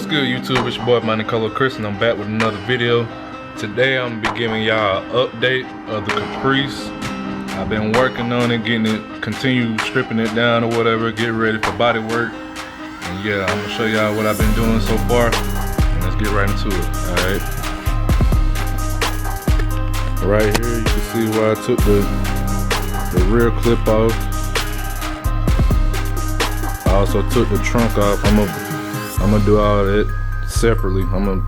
What's good, YouTube? It's your boy Chris, and I'm back with another video. Today I'm gonna be giving y'all an update of the Caprice. I've been working on it, getting it, continue stripping it down or whatever, get ready for body work. And yeah, I'm gonna show y'all what I've been doing so far. And let's get right into it. Alright. Right here you can see where I took the rear clip off. I also took the trunk off. I'm gonna do all that separately. I'm gonna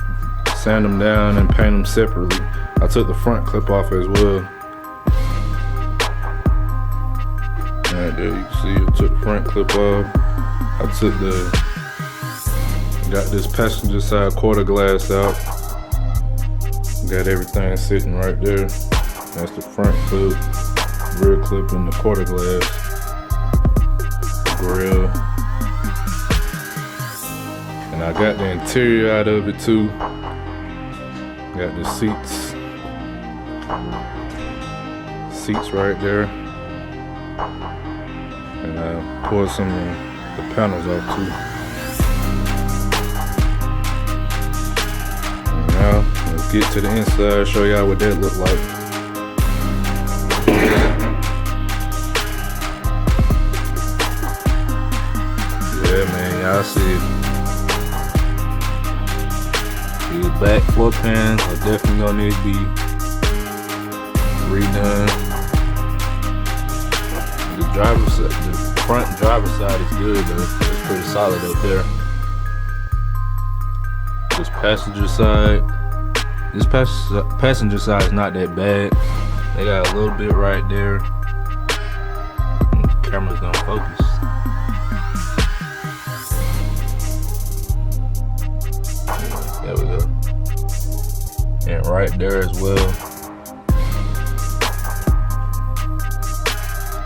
sand them down and paint them separately. I took the front clip off as well. Right there, you can see I took the front clip off. I got this passenger side quarter glass out. Got everything sitting right there. That's the front clip, rear clip, and the quarter glass. Grill. And I got the interior out of it too. Got the seats right there. And I poured some of the panels off too. And now let's get to the inside, show y'all what that look like. Yeah, man, y'all see it. These back floor pans are definitely gonna need to be redone. The front driver's side is good though. It's pretty solid up there. This passenger side is not that bad. They got a little bit right there. The camera's gonna focus. There we go. And right there as well.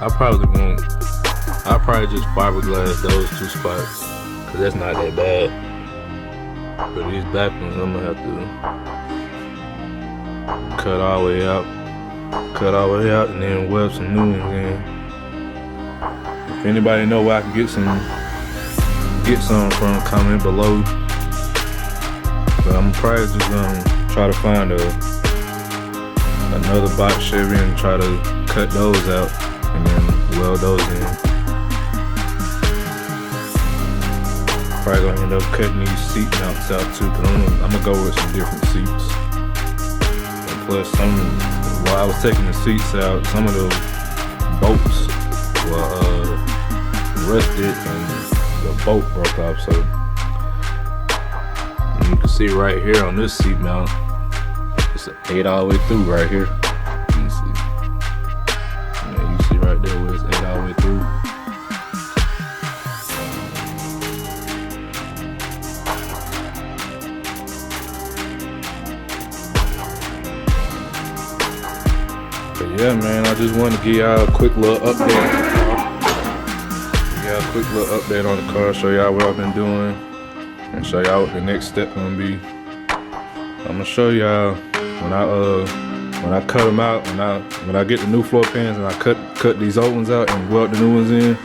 I'll probably just fiberglass those two spots, cause that's not that bad. But these back ones, I'm gonna have to cut all the way out, and then weld some new ones in. If anybody know where I can get some from, comment below. But I'm probably just gonna try to find another box Chevy and try to cut those out and then weld those in. Probably gonna end up cutting these seat mounts out too, cause I'm gonna go with some different seats. And plus, while I was taking the seats out, some of those bolts were rusted and the bolt broke off. So you can see right here on this seat mount, it's an 8 all the way through right here. You can see. Yeah, you see right there where it's 8 all the way through. But yeah, man, I just wanted to give y'all a quick little update. On the car, show y'all what I've been doing, and show y'all what the next step gonna be. I'm gonna show y'all when I cut them out, when I get the new floor pans and I cut these old ones out and weld the new ones in.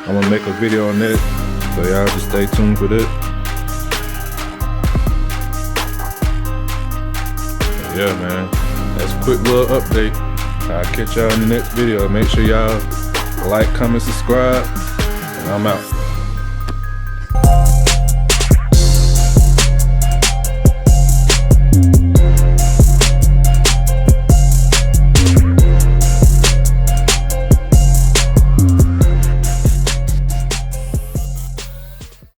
I'm gonna make a video on that, so y'all just stay tuned for that. Yeah, man, that's a quick little update. I'll catch y'all in the next video. Make sure y'all like, comment, subscribe, and I'm out.